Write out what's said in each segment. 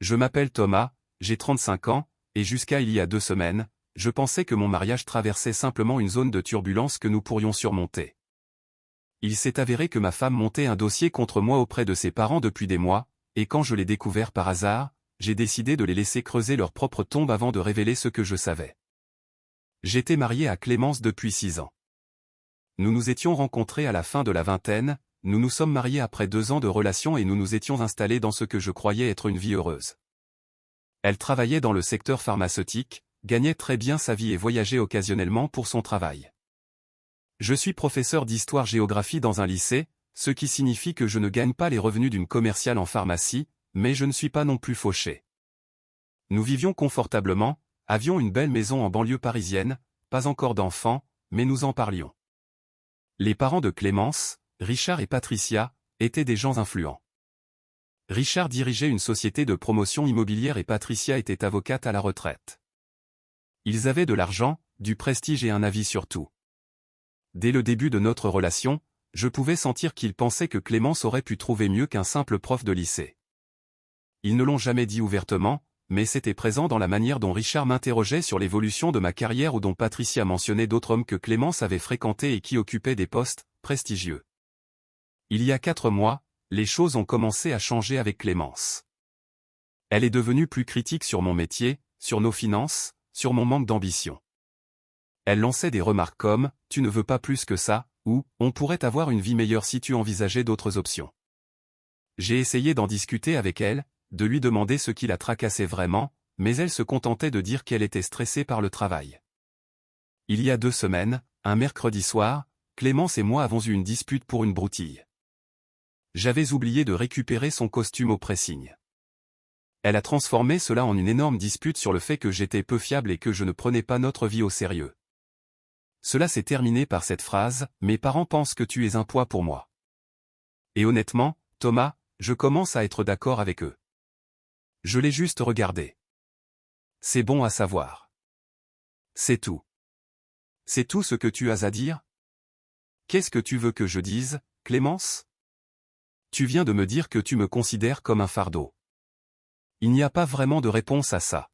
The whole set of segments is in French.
Je m'appelle Thomas, j'ai 35 ans, et jusqu'à il y a 2 semaines, je pensais que mon mariage traversait simplement une zone de turbulence que nous pourrions surmonter. Il s'est avéré que ma femme montait un dossier contre moi auprès de ses parents depuis des mois, et quand je l'ai découvert par hasard, j'ai décidé de les laisser creuser leur propre tombe avant de révéler ce que je savais. J'étais marié à Clémence depuis 6 ans. Nous nous étions rencontrés à la fin de la vingtaine, nous nous sommes mariés après 2 ans de relation et nous nous étions installés dans ce que je croyais être une vie heureuse. Elle travaillait dans le secteur pharmaceutique, gagnait très bien sa vie et voyageait occasionnellement pour son travail. Je suis professeur d'histoire-géographie dans un lycée, ce qui signifie que je ne gagne pas les revenus d'une commerciale en pharmacie, mais je ne suis pas non plus fauché. Nous vivions confortablement, avions une belle maison en banlieue parisienne, pas encore d'enfants, mais nous en parlions. Les parents de Clémence, Richard et Patricia, étaient des gens influents. Richard dirigeait une société de promotion immobilière et Patricia était avocate à la retraite. Ils avaient de l'argent, du prestige et un avis sur tout. Dès le début de notre relation, je pouvais sentir qu'ils pensaient que Clémence aurait pu trouver mieux qu'un simple prof de lycée. Ils ne l'ont jamais dit ouvertement, mais c'était présent dans la manière dont Richard m'interrogeait sur l'évolution de ma carrière ou dont Patricia mentionnait d'autres hommes que Clémence avait fréquentés et qui occupaient des postes prestigieux. Il y a 4 mois, les choses ont commencé à changer avec Clémence. Elle est devenue plus critique sur mon métier, sur nos finances, sur mon manque d'ambition. Elle lançait des remarques comme « tu ne veux pas plus que ça » ou « on pourrait avoir une vie meilleure si tu envisageais d'autres options ». J'ai essayé d'en discuter avec elle, de lui demander ce qui la tracassait vraiment, mais elle se contentait de dire qu'elle était stressée par le travail. Il y a 2 semaines, un mercredi soir, Clémence et moi avons eu une dispute pour une broutille. J'avais oublié de récupérer son costume au pressing. Elle a transformé cela en une énorme dispute sur le fait que j'étais peu fiable et que je ne prenais pas notre vie au sérieux. Cela s'est terminé par cette phrase « Mes parents pensent que tu es un poids pour moi. » Et honnêtement, Thomas, je commence à être d'accord avec eux. Je l'ai juste regardé. C'est bon à savoir. C'est tout. C'est tout ce que tu as à dire? Qu'est-ce que tu veux que je dise, Clémence? Tu viens de me dire que tu me considères comme un fardeau. Il n'y a pas vraiment de réponse à ça.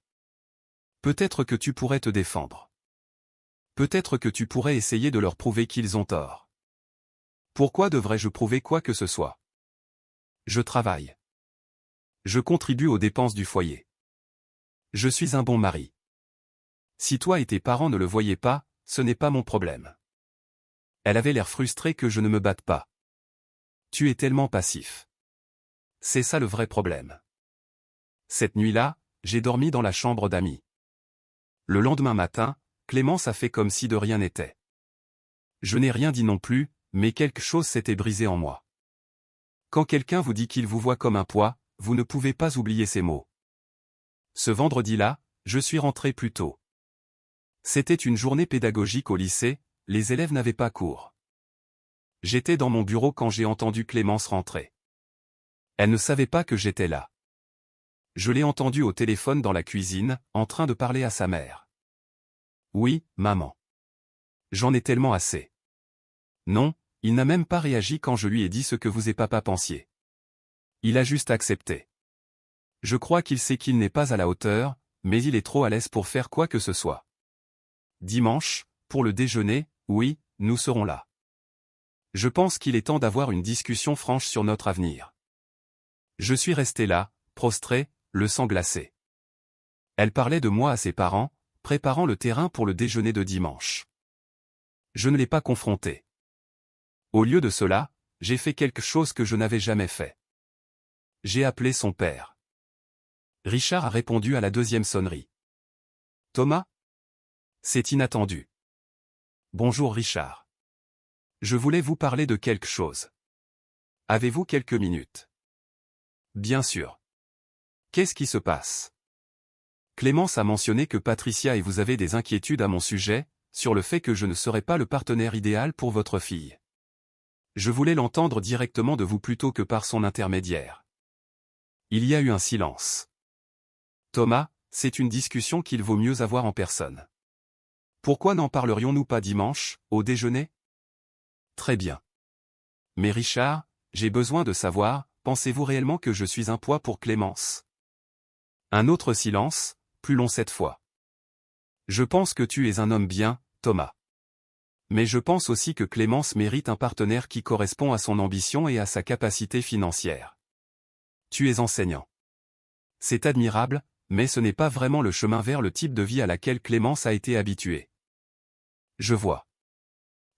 Peut-être que tu pourrais te défendre. Peut-être que tu pourrais essayer de leur prouver qu'ils ont tort. Pourquoi devrais-je prouver quoi que ce soit? Je travaille. Je contribue aux dépenses du foyer. Je suis un bon mari. Si toi et tes parents ne le voyaient pas, ce n'est pas mon problème. Elle avait l'air frustrée que je ne me batte pas. Tu es tellement passif. C'est ça le vrai problème. Cette nuit-là, j'ai dormi dans la chambre d'amis. Le lendemain matin, Clémence a fait comme si de rien n'était. Je n'ai rien dit non plus, mais quelque chose s'était brisé en moi. Quand quelqu'un vous dit qu'il vous voit comme un poids, vous ne pouvez pas oublier ces mots. Ce vendredi-là, je suis rentré plus tôt. C'était une journée pédagogique au lycée, les élèves n'avaient pas cours. J'étais dans mon bureau quand j'ai entendu Clémence rentrer. Elle ne savait pas que j'étais là. Je l'ai entendue au téléphone dans la cuisine, en train de parler à sa mère. Oui, maman. J'en ai tellement assez. Non, il n'a même pas réagi quand je lui ai dit ce que vous et papa pensiez. Il a juste accepté. Je crois qu'il sait qu'il n'est pas à la hauteur, mais il est trop à l'aise pour faire quoi que ce soit. Dimanche, pour le déjeuner, oui, nous serons là. Je pense qu'il est temps d'avoir une discussion franche sur notre avenir. Je suis resté là, prostré, le sang glacé. Elle parlait de moi à ses parents, préparant le terrain pour le déjeuner de dimanche. Je ne l'ai pas confronté. Au lieu de cela, j'ai fait quelque chose que je n'avais jamais fait. J'ai appelé son père. Richard a répondu à la 2e sonnerie. Thomas? C'est inattendu. Bonjour Richard. Je voulais vous parler de quelque chose. Avez-vous quelques minutes? Bien sûr. Qu'est-ce qui se passe? Clémence a mentionné que Patricia et vous avez des inquiétudes à mon sujet, sur le fait que je ne serai pas le partenaire idéal pour votre fille. Je voulais l'entendre directement de vous plutôt que par son intermédiaire. Il y a eu un silence. Thomas, c'est une discussion qu'il vaut mieux avoir en personne. Pourquoi n'en parlerions-nous pas dimanche, au déjeuner? Très bien. Mais Richard, j'ai besoin de savoir, pensez-vous réellement que je suis un poids pour Clémence? Un autre silence, plus long cette fois. Je pense que tu es un homme bien, Thomas. Mais je pense aussi que Clémence mérite un partenaire qui correspond à son ambition et à sa capacité financière. Tu es enseignant. C'est admirable, mais ce n'est pas vraiment le chemin vers le type de vie à laquelle Clémence a été habituée. Je vois.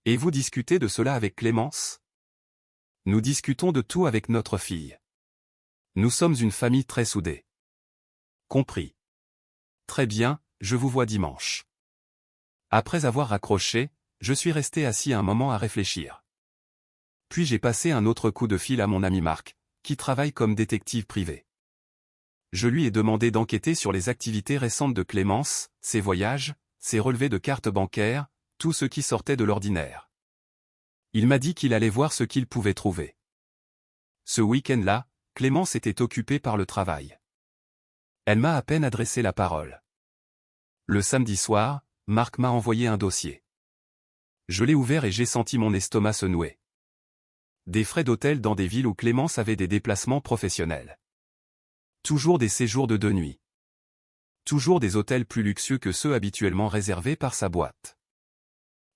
Et vous discutez de cela avec Clémence? Nous discutons de tout avec notre fille. Nous sommes une famille très soudée. Compris. Très bien, je vous vois dimanche. Après avoir raccroché, je suis resté assis un moment à réfléchir. Puis j'ai passé un autre coup de fil à mon ami Marc, qui travaille comme détective privé. Je lui ai demandé d'enquêter sur les activités récentes de Clémence, ses voyages, ses relevés de cartes bancaires, tout ce qui sortait de l'ordinaire. Il m'a dit qu'il allait voir ce qu'il pouvait trouver. Ce week-end-là, Clémence était occupée par le travail. Elle m'a à peine adressé la parole. Le samedi soir, Marc m'a envoyé un dossier. Je l'ai ouvert et j'ai senti mon estomac se nouer. Des frais d'hôtel dans des villes où Clémence avait des déplacements professionnels. Toujours des séjours de 2 nuits. Toujours des hôtels plus luxueux que ceux habituellement réservés par sa boîte.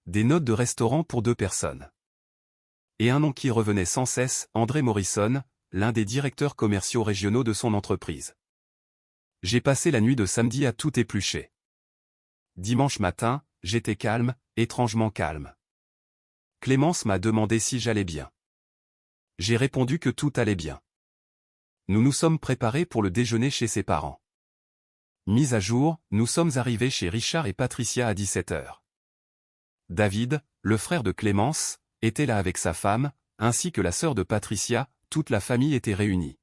Des notes de restaurant pour 2 personnes. Et un nom qui revenait sans cesse, André Morrison, l'un des directeurs commerciaux régionaux de son entreprise. J'ai passé la nuit de samedi à tout éplucher. Dimanche matin, j'étais calme, étrangement calme. Clémence m'a demandé si j'allais bien. J'ai répondu que tout allait bien. Nous nous sommes préparés pour le déjeuner chez ses parents. Mise à jour, nous sommes arrivés chez Richard et Patricia à 17h. David, le frère de Clémence, était là avec sa femme, ainsi que la sœur de Patricia, toute la famille était réunie.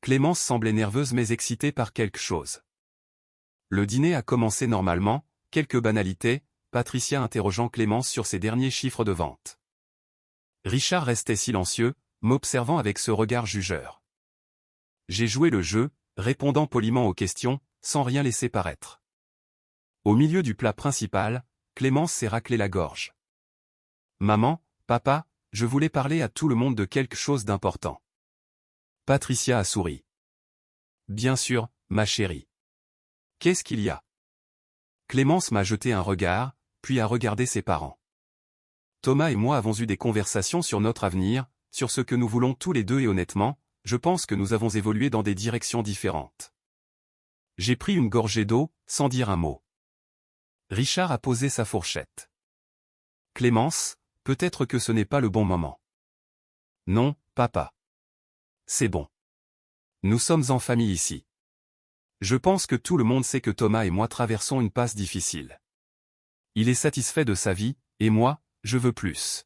Clémence semblait nerveuse mais excitée par quelque chose. Le dîner a commencé normalement, quelques banalités, Patricia interrogeant Clémence sur ses derniers chiffres de vente. Richard restait silencieux, m'observant avec ce regard jugeur. J'ai joué le jeu, répondant poliment aux questions, sans rien laisser paraître. Au milieu du plat principal, Clémence s'est raclé la gorge. Maman, papa, je voulais parler à tout le monde de quelque chose d'important. Patricia a souri. Bien sûr, ma chérie. Qu'est-ce qu'il y a? Clémence m'a jeté un regard, puis a regardé ses parents. Thomas et moi avons eu des conversations sur notre avenir, sur ce que nous voulons tous les deux et honnêtement, je pense que nous avons évolué dans des directions différentes. J'ai pris une gorgée d'eau, sans dire un mot. Richard a posé sa fourchette. Clémence, peut-être que ce n'est pas le bon moment. Non, papa. C'est bon. Nous sommes en famille ici. Je pense que tout le monde sait que Thomas et moi traversons une passe difficile. Il est satisfait de sa vie, et moi, je veux plus.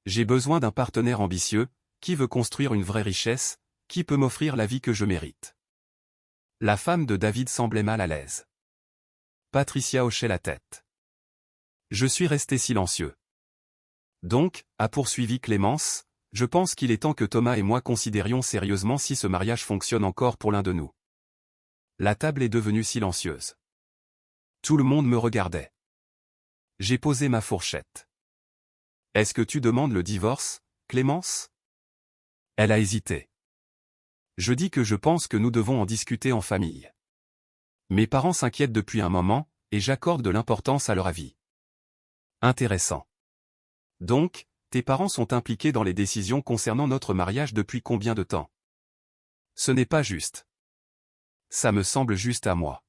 J'ai besoin d'un partenaire ambitieux, qui veut construire une vraie richesse, qui peut m'offrir la vie que je mérite. La femme de David semblait mal à l'aise. Patricia hochait la tête. Je suis resté silencieux. Donc, a poursuivi Clémence, je pense qu'il est temps que Thomas et moi considérions sérieusement si ce mariage fonctionne encore pour l'un de nous. La table est devenue silencieuse. Tout le monde me regardait. J'ai posé ma fourchette. Est-ce que tu demandes le divorce, Clémence? Elle a hésité. Je dis que je pense que nous devons en discuter en famille. Mes parents s'inquiètent depuis un moment, et j'accorde de l'importance à leur avis. Intéressant. Donc, tes parents sont impliqués dans les décisions concernant notre mariage depuis combien de temps? Ce n'est pas juste. Ça me semble juste à moi.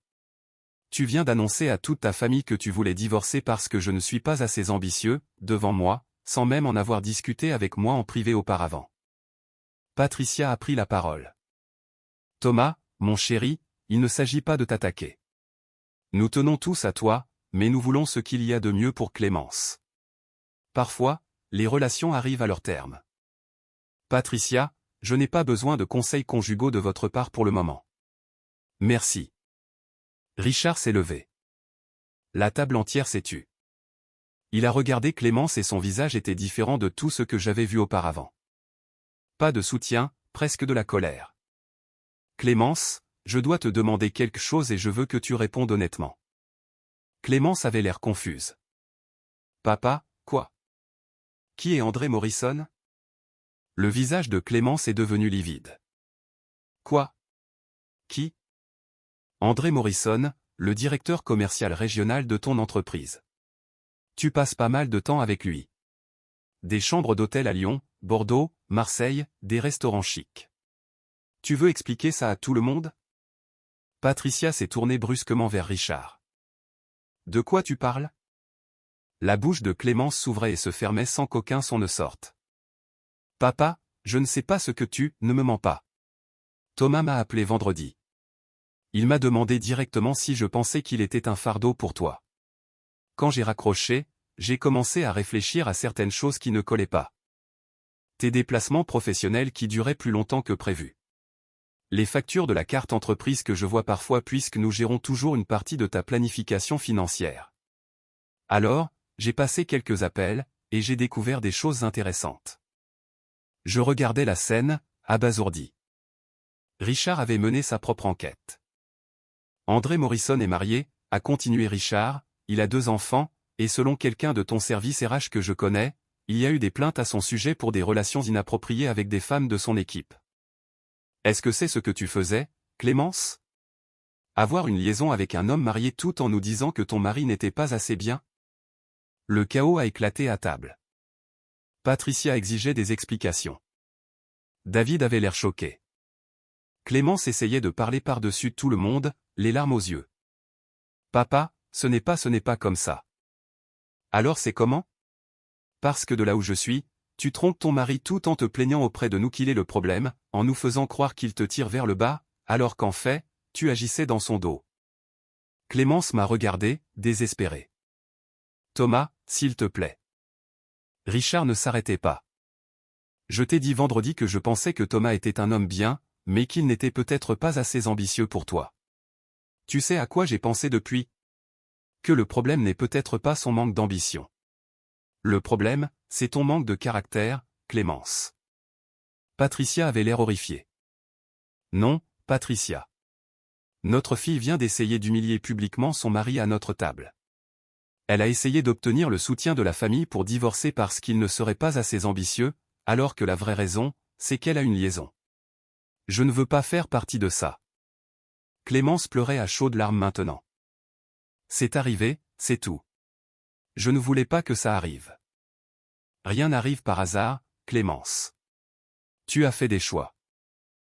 Tu viens d'annoncer à toute ta famille que tu voulais divorcer parce que je ne suis pas assez ambitieux, devant moi, sans même en avoir discuté avec moi en privé auparavant. Patricia a pris la parole. Thomas, mon chéri, il ne s'agit pas de t'attaquer. Nous tenons tous à toi, mais nous voulons ce qu'il y a de mieux pour Clémence. Parfois, les relations arrivent à leur terme. Patricia, je n'ai pas besoin de conseils conjugaux de votre part pour le moment. Merci. Richard s'est levé. La table entière s'est tue. Il a regardé Clémence et son visage était différent de tout ce que j'avais vu auparavant. Pas de soutien, presque de la colère. Clémence, je dois te demander quelque chose et je veux que tu répondes honnêtement. Clémence avait l'air confuse. Papa, quoi? Qui est André Morrison? Le visage de Clémence est devenu livide. Quoi? Qui? André Morrison, le directeur commercial régional de ton entreprise. Tu passes pas mal de temps avec lui. Des chambres d'hôtel à Lyon, Bordeaux, Marseille, des restaurants chics. Tu veux expliquer ça à tout le monde? Patricia s'est tournée brusquement vers Richard. De quoi tu parles? La bouche de Clémence s'ouvrait et se fermait sans qu'aucun son ne sorte. Papa, je ne sais pas ce que tu, ne me mens pas. Thomas m'a appelé vendredi. Il m'a demandé directement si je pensais qu'il était un fardeau pour toi. Quand j'ai raccroché, j'ai commencé à réfléchir à certaines choses qui ne collaient pas. Tes déplacements professionnels qui duraient plus longtemps que prévu. Les factures de la carte entreprise que je vois parfois puisque nous gérons toujours une partie de ta planification financière. Alors, j'ai passé quelques appels, et j'ai découvert des choses intéressantes. Je regardais la scène, abasourdi. Richard avait mené sa propre enquête. André Morrison est marié, a continué Richard, il a 2 enfants, et selon quelqu'un de ton service RH que je connais, il y a eu des plaintes à son sujet pour des relations inappropriées avec des femmes de son équipe. Est-ce que c'est ce que tu faisais, Clémence? Avoir une liaison avec un homme marié tout en nous disant que ton mari n'était pas assez bien? Le chaos a éclaté à table. Patricia exigeait des explications. David avait l'air choqué. Clémence essayait de parler par-dessus tout le monde, les larmes aux yeux. Papa, ce n'est pas comme ça. Alors c'est comment? Parce que de là où je suis, tu trompes ton mari tout en te plaignant auprès de nous qu'il est le problème, en nous faisant croire qu'il te tire vers le bas, alors qu'en fait, tu agissais dans son dos. Clémence m'a regardé, désespérée. Thomas, s'il te plaît. Richard ne s'arrêtait pas. Je t'ai dit vendredi que je pensais que Thomas était un homme bien, mais qu'il n'était peut-être pas assez ambitieux pour toi. Tu sais à quoi j'ai pensé depuis? Que le problème n'est peut-être pas son manque d'ambition. Le problème, c'est ton manque de caractère, Clémence. Patricia avait l'air horrifiée. Non, Patricia. Notre fille vient d'essayer d'humilier publiquement son mari à notre table. Elle a essayé d'obtenir le soutien de la famille pour divorcer parce qu'il ne serait pas assez ambitieux, alors que la vraie raison, c'est qu'elle a une liaison. Je ne veux pas faire partie de ça. Clémence pleurait à chaudes larmes maintenant. C'est arrivé, c'est tout. Je ne voulais pas que ça arrive. Rien n'arrive par hasard, Clémence. Tu as fait des choix.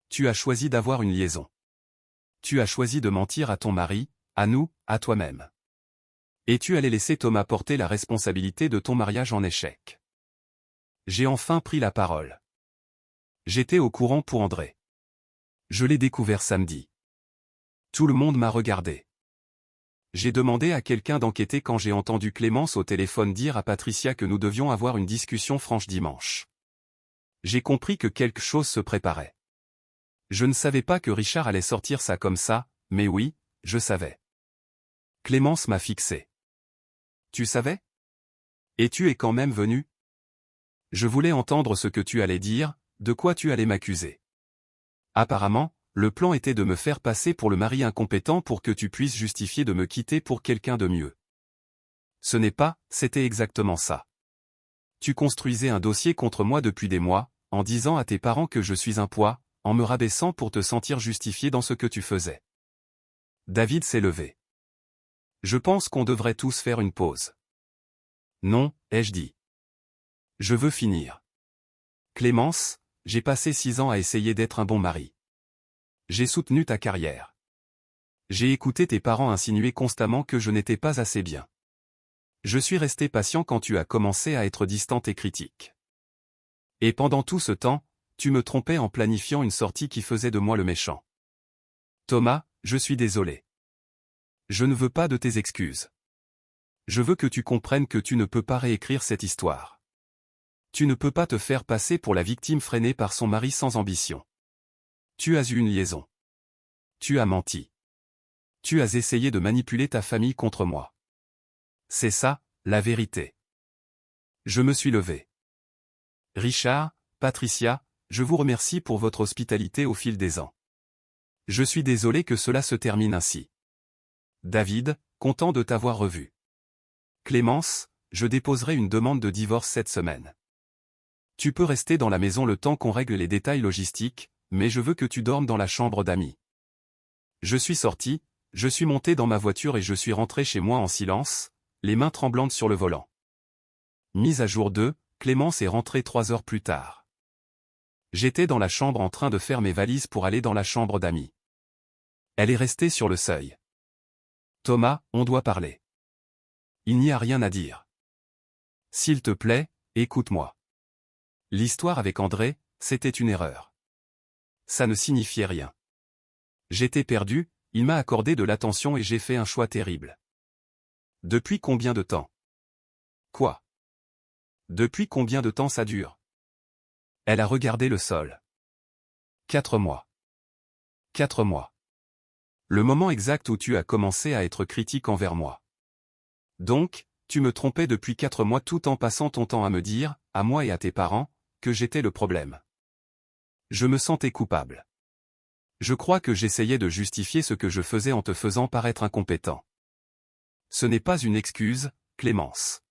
Tu as choisi d'avoir une liaison. Tu as choisi de mentir à ton mari, à nous, à toi-même. Et tu allais laisser Thomas porter la responsabilité de ton mariage en échec. J'ai enfin pris la parole. J'étais au courant pour André. Je l'ai découvert samedi. Tout le monde m'a regardé. J'ai demandé à quelqu'un d'enquêter quand j'ai entendu Clémence au téléphone dire à Patricia que nous devions avoir une discussion franche dimanche. J'ai compris que quelque chose se préparait. Je ne savais pas que Richard allait sortir ça comme ça, mais oui, je savais. Clémence m'a fixé. Tu savais? Et tu es quand même venu? Je voulais entendre ce que tu allais dire, de quoi tu allais m'accuser. Apparemment, le plan était de me faire passer pour le mari incompétent pour que tu puisses justifier de me quitter pour quelqu'un de mieux. Ce n'est pas, c'était exactement ça. Tu construisais un dossier contre moi depuis des mois, en disant à tes parents que je suis un poids, en me rabaissant pour te sentir justifié dans ce que tu faisais. David s'est levé. Je pense qu'on devrait tous faire une pause. Non, ai-je dit. Je veux finir. Clémence, j'ai passé 6 ans à essayer d'être un bon mari. J'ai soutenu ta carrière. J'ai écouté tes parents insinuer constamment que je n'étais pas assez bien. Je suis resté patient quand tu as commencé à être distante et critique. Et pendant tout ce temps, tu me trompais en planifiant une sortie qui faisait de moi le méchant. Thomas, je suis désolé. Je ne veux pas de tes excuses. Je veux que tu comprennes que tu ne peux pas réécrire cette histoire. Tu ne peux pas te faire passer pour la victime freinée par son mari sans ambition. Tu as eu une liaison. Tu as menti. Tu as essayé de manipuler ta famille contre moi. C'est ça, la vérité. Je me suis levé. Richard, Patricia, je vous remercie pour votre hospitalité au fil des ans. Je suis désolé que cela se termine ainsi. David, content de t'avoir revu. Clémence, je déposerai une demande de divorce cette semaine. Tu peux rester dans la maison le temps qu'on règle les détails logistiques, mais je veux que tu dormes dans la chambre d'amis. Je suis sorti, Je suis monté dans ma voiture et je suis rentré chez moi en silence, les mains tremblantes sur le volant. Mise à jour 2, Clémence est rentrée 3 heures plus tard. J'étais dans la chambre en train de faire mes valises pour aller dans la chambre d'amis. Elle est restée sur le seuil. Thomas, on doit parler. Il n'y a rien à dire. S'il te plaît, écoute-moi. L'histoire avec André, c'était une erreur. Ça ne signifiait rien. J'étais perdu, il m'a accordé de l'attention et j'ai fait un choix terrible. Depuis combien de temps? Quoi? Depuis combien de temps ça dure? Elle a regardé le sol. 4 mois. 4 mois. Le moment exact où tu as commencé à être critique envers moi. Donc, tu me trompais depuis 4 mois tout en passant ton temps à me dire, à moi et à tes parents, que j'étais le problème. Je me sentais coupable. Je crois que j'essayais de justifier ce que je faisais en te faisant paraître incompétent. Ce n'est pas une excuse, Clémence.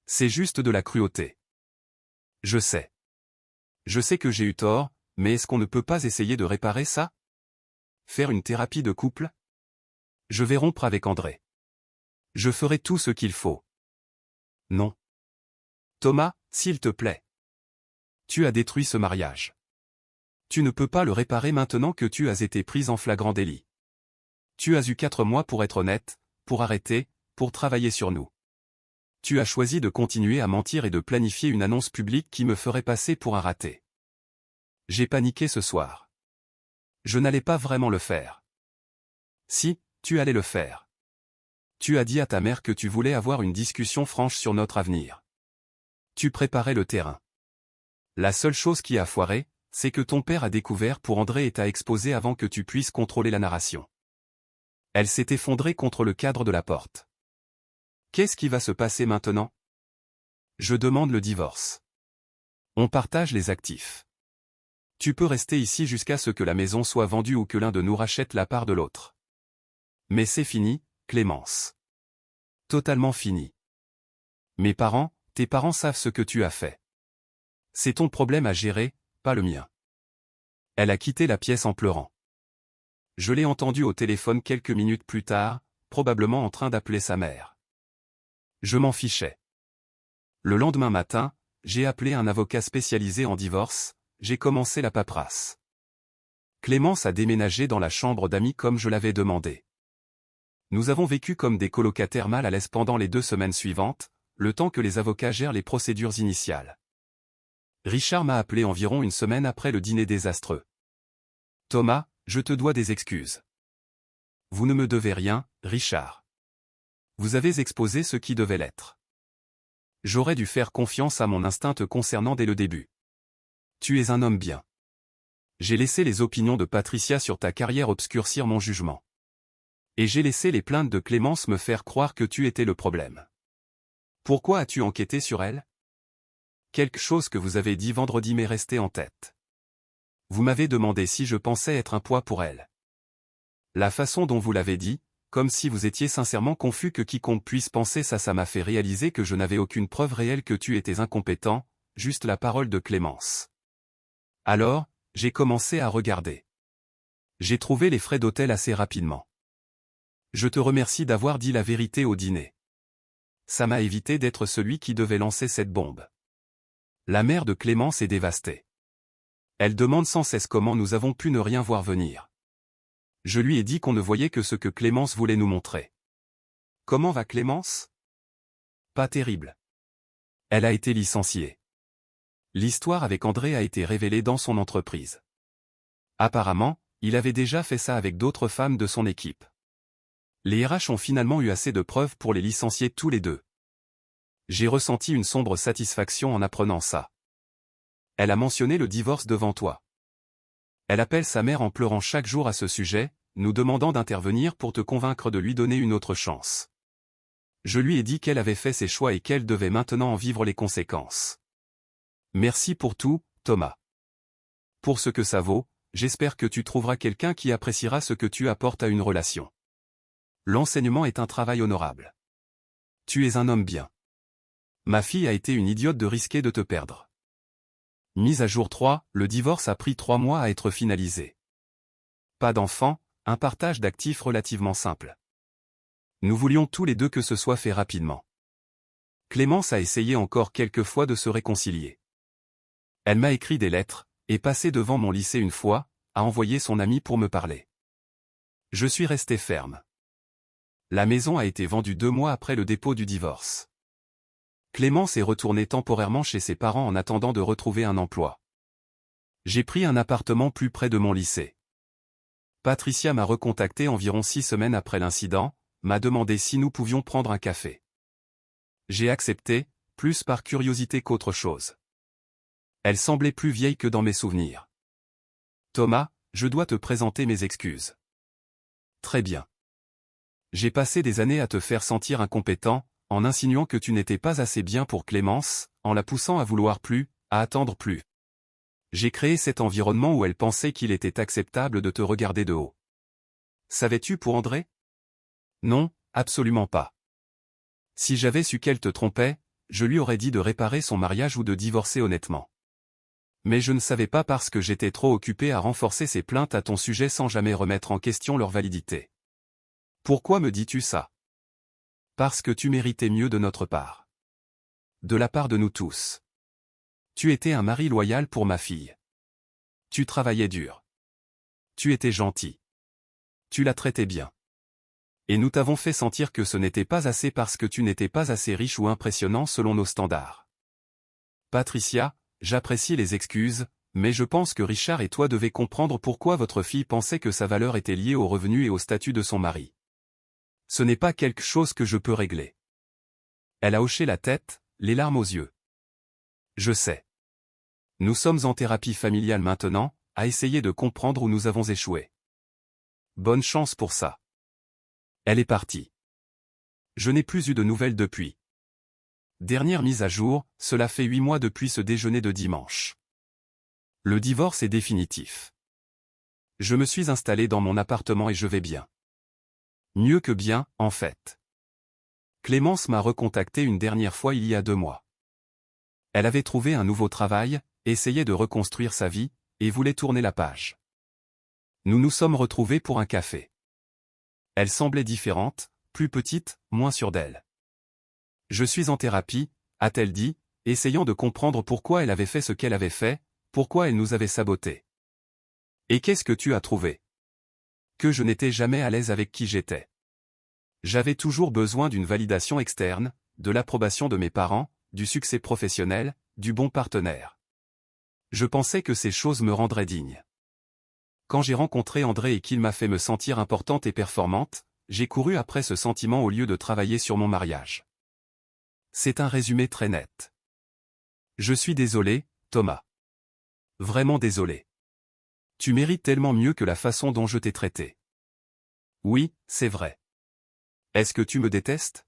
C'est juste de la cruauté. Je sais. Je sais que j'ai eu tort, mais est-ce qu'on ne peut pas essayer de réparer ça? Faire une thérapie de couple? Je vais rompre avec André. Je ferai tout ce qu'il faut. Non. Thomas, s'il te plaît. Tu as détruit ce mariage. Tu ne peux pas le réparer maintenant que tu as été prise en flagrant délit. Tu as eu 4 mois pour être honnête, pour arrêter, pour travailler sur nous. Tu as choisi de continuer à mentir et de planifier une annonce publique qui me ferait passer pour un raté. J'ai paniqué ce soir. Je n'allais pas vraiment le faire. Si, tu allais le faire. Tu as dit à ta mère que tu voulais avoir une discussion franche sur notre avenir. Tu préparais le terrain. La seule chose qui a foiré, c'est que ton père a découvert pour André et t'a exposé avant que tu puisses contrôler la narration. Elle s'est effondrée contre le cadre de la porte. Qu'est-ce qui va se passer maintenant? Je demande le divorce. On partage les actifs. Tu peux rester ici jusqu'à ce que la maison soit vendue ou que l'un de nous rachète la part de l'autre. Mais c'est fini, Clémence. Totalement fini. Mes parents, tes parents savent ce que tu as fait. C'est ton problème à gérer, pas le mien. Elle a quitté la pièce en pleurant. Je l'ai entendue au téléphone quelques minutes plus tard, probablement en train d'appeler sa mère. Je m'en fichais. Le lendemain matin, j'ai appelé un avocat spécialisé en divorce, j'ai commencé la paperasse. Clémence a déménagé dans la chambre d'amis comme je l'avais demandé. Nous avons vécu comme des colocataires mal à l'aise pendant les 2 semaines suivantes, le temps que les avocats gèrent les procédures initiales. Richard m'a appelé environ une semaine après le dîner désastreux. Thomas, je te dois des excuses. Vous ne me devez rien, Richard. Vous avez exposé ce qui devait l'être. J'aurais dû faire confiance à mon instinct te concernant dès le début. Tu es un homme bien. J'ai laissé les opinions de Patricia sur ta carrière obscurcir mon jugement. Et j'ai laissé les plaintes de Clémence me faire croire que tu étais le problème. Pourquoi as-tu enquêté sur elle? Quelque chose que vous avez dit vendredi m'est resté en tête. Vous m'avez demandé si je pensais être un poids pour elle. La façon dont vous l'avez dit, comme si vous étiez sincèrement confus que quiconque puisse penser ça m'a fait réaliser que je n'avais aucune preuve réelle que tu étais incompétent, juste la parole de Clémence. Alors, j'ai commencé à regarder. J'ai trouvé les frais d'hôtel assez rapidement. Je te remercie d'avoir dit la vérité au dîner. Ça m'a évité d'être celui qui devait lancer cette bombe. La mère de Clémence est dévastée. Elle demande sans cesse comment nous avons pu ne rien voir venir. Je lui ai dit qu'on ne voyait que ce que Clémence voulait nous montrer. Comment va Clémence? Pas terrible. Elle a été licenciée. L'histoire avec André a été révélée dans son entreprise. Apparemment, il avait déjà fait ça avec d'autres femmes de son équipe. Les RH ont finalement eu assez de preuves pour les licencier tous les deux. J'ai ressenti une sombre satisfaction en apprenant ça. Elle a mentionné le divorce devant toi. Elle appelle sa mère en pleurant chaque jour à ce sujet, nous demandant d'intervenir pour te convaincre de lui donner une autre chance. Je lui ai dit qu'elle avait fait ses choix et qu'elle devait maintenant en vivre les conséquences. Merci pour tout, Thomas. Pour ce que ça vaut, j'espère que tu trouveras quelqu'un qui appréciera ce que tu apportes à une relation. L'enseignement est un travail honorable. Tu es un homme bien. Ma fille a été une idiote de risquer de te perdre. Mise à jour 3, le divorce a pris 3 mois à être finalisé. Pas d'enfant, un partage d'actifs relativement simple. Nous voulions tous les deux que ce soit fait rapidement. Clémence a essayé encore quelques fois de se réconcilier. Elle m'a écrit des lettres, est passée devant mon lycée une fois, a envoyé son ami pour me parler. Je suis resté ferme. La maison a été vendue 2 mois après le dépôt du divorce. Clémence est retournée temporairement chez ses parents en attendant de retrouver un emploi. J'ai pris un appartement plus près de mon lycée. Patricia m'a recontacté environ 6 semaines après l'incident, m'a demandé si nous pouvions prendre un café. J'ai accepté, plus par curiosité qu'autre chose. Elle semblait plus vieille que dans mes souvenirs. Thomas, je dois te présenter mes excuses. Très bien. J'ai passé des années à te faire sentir incompétent, en insinuant que tu n'étais pas assez bien pour Clémence, en la poussant à vouloir plus, à attendre plus. J'ai créé cet environnement où elle pensait qu'il était acceptable de te regarder de haut. Savais-tu pour André? Non, absolument pas. Si j'avais su qu'elle te trompait, je lui aurais dit de réparer son mariage ou de divorcer honnêtement. Mais je ne savais pas parce que j'étais trop occupé à renforcer ses plaintes à ton sujet sans jamais remettre en question leur validité. Pourquoi me dis-tu ça? Parce que tu méritais mieux de notre part. De la part de nous tous. Tu étais un mari loyal pour ma fille. Tu travaillais dur. Tu étais gentil. Tu la traitais bien. Et nous t'avons fait sentir que ce n'était pas assez parce que tu n'étais pas assez riche ou impressionnant selon nos standards. Patricia, j'apprécie les excuses, mais je pense que Richard et toi devez comprendre pourquoi votre fille pensait que sa valeur était liée au revenu et au statut de son mari. Ce n'est pas quelque chose que je peux régler. Elle a hoché la tête, les larmes aux yeux. Je sais. Nous sommes en thérapie familiale maintenant, à essayer de comprendre où nous avons échoué. Bonne chance pour ça. Elle est partie. Je n'ai plus eu de nouvelles depuis. Dernière mise à jour, cela fait 8 mois depuis ce déjeuner de dimanche. Le divorce est définitif. Je me suis installé dans mon appartement et je vais bien. Mieux que bien, en fait. Clémence m'a recontacté une dernière fois il y a 2 mois. Elle avait trouvé un nouveau travail, essayait de reconstruire sa vie, et voulait tourner la page. Nous nous sommes retrouvés pour un café. Elle semblait différente, plus petite, moins sûre d'elle. Je suis en thérapie, a-t-elle dit, essayant de comprendre pourquoi elle avait fait ce qu'elle avait fait, pourquoi elle nous avait sabotés. Et qu'est-ce que tu as trouvé? Que je n'étais jamais à l'aise avec qui j'étais. J'avais toujours besoin d'une validation externe, de l'approbation de mes parents, du succès professionnel, du bon partenaire. Je pensais que ces choses me rendraient digne. Quand j'ai rencontré André et qu'il m'a fait me sentir importante et performante, j'ai couru après ce sentiment au lieu de travailler sur mon mariage. C'est un résumé très net. Je suis désolé, Thomas. Vraiment désolé. Tu mérites tellement mieux que la façon dont je t'ai traité. Oui, c'est vrai. Est-ce que tu me détestes?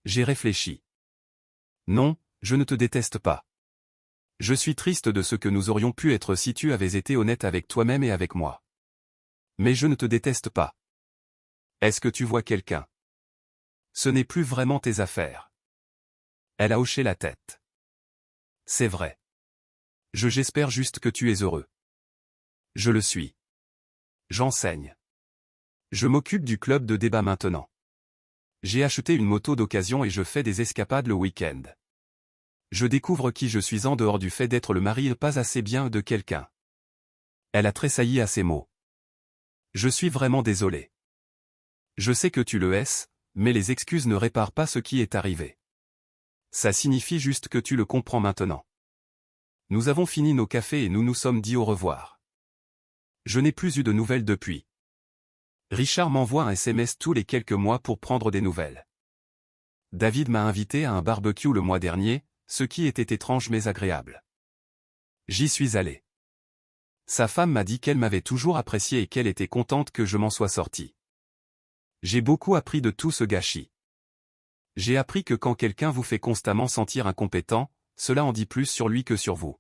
J'ai réfléchi. Non, je ne te déteste pas. Je suis triste de ce que nous aurions pu être si tu avais été honnête avec toi-même et avec moi. Mais je ne te déteste pas. Est-ce que tu vois quelqu'un? Ce n'est plus vraiment tes affaires. Elle a hoché la tête. C'est vrai. J'espère juste que tu es heureux. Je le suis. J'enseigne. Je m'occupe du club de débat maintenant. J'ai acheté une moto d'occasion et je fais des escapades le week-end. Je découvre qui je suis en dehors du fait d'être le mari pas assez bien de quelqu'un. Elle a tressailli à ces mots. Je suis vraiment désolé. Je sais que tu le es, mais les excuses ne réparent pas ce qui est arrivé. Ça signifie juste que tu le comprends maintenant. Nous avons fini nos cafés et nous nous sommes dit au revoir. Je n'ai plus eu de nouvelles depuis. Richard m'envoie un SMS tous les quelques mois pour prendre des nouvelles. David m'a invité à un barbecue le mois dernier, ce qui était étrange mais agréable. J'y suis allé. Sa femme m'a dit qu'elle m'avait toujours apprécié et qu'elle était contente que je m'en sois sorti. J'ai beaucoup appris de tout ce gâchis. J'ai appris que quand quelqu'un vous fait constamment sentir incompétent, cela en dit plus sur lui que sur vous.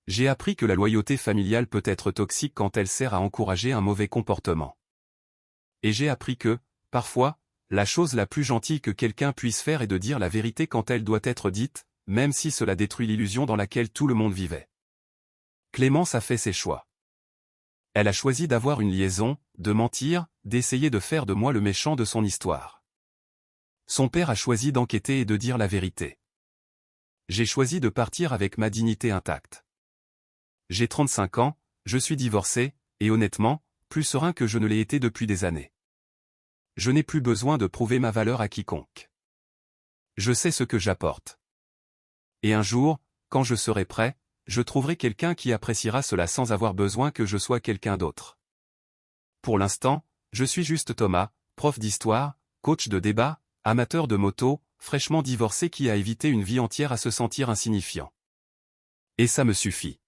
J'ai appris que la loyauté familiale peut être toxique quand elle sert à encourager un mauvais comportement. Et j'ai appris que, parfois, la chose la plus gentille que quelqu'un puisse faire est de dire la vérité quand elle doit être dite, même si cela détruit l'illusion dans laquelle tout le monde vivait. Clémence a fait ses choix. Elle a choisi d'avoir une liaison, de mentir, d'essayer de faire de moi le méchant de son histoire. Son père a choisi d'enquêter et de dire la vérité. J'ai choisi de partir avec ma dignité intacte. J'ai 35 ans, je suis divorcé, et honnêtement, plus serein que je ne l'ai été depuis des années. Je n'ai plus besoin de prouver ma valeur à quiconque. Je sais ce que j'apporte. Et un jour, quand je serai prêt, je trouverai quelqu'un qui appréciera cela sans avoir besoin que je sois quelqu'un d'autre. Pour l'instant, je suis juste Thomas, prof d'histoire, coach de débat, amateur de moto, fraîchement divorcé qui a évité une vie entière à se sentir insignifiant. Et ça me suffit.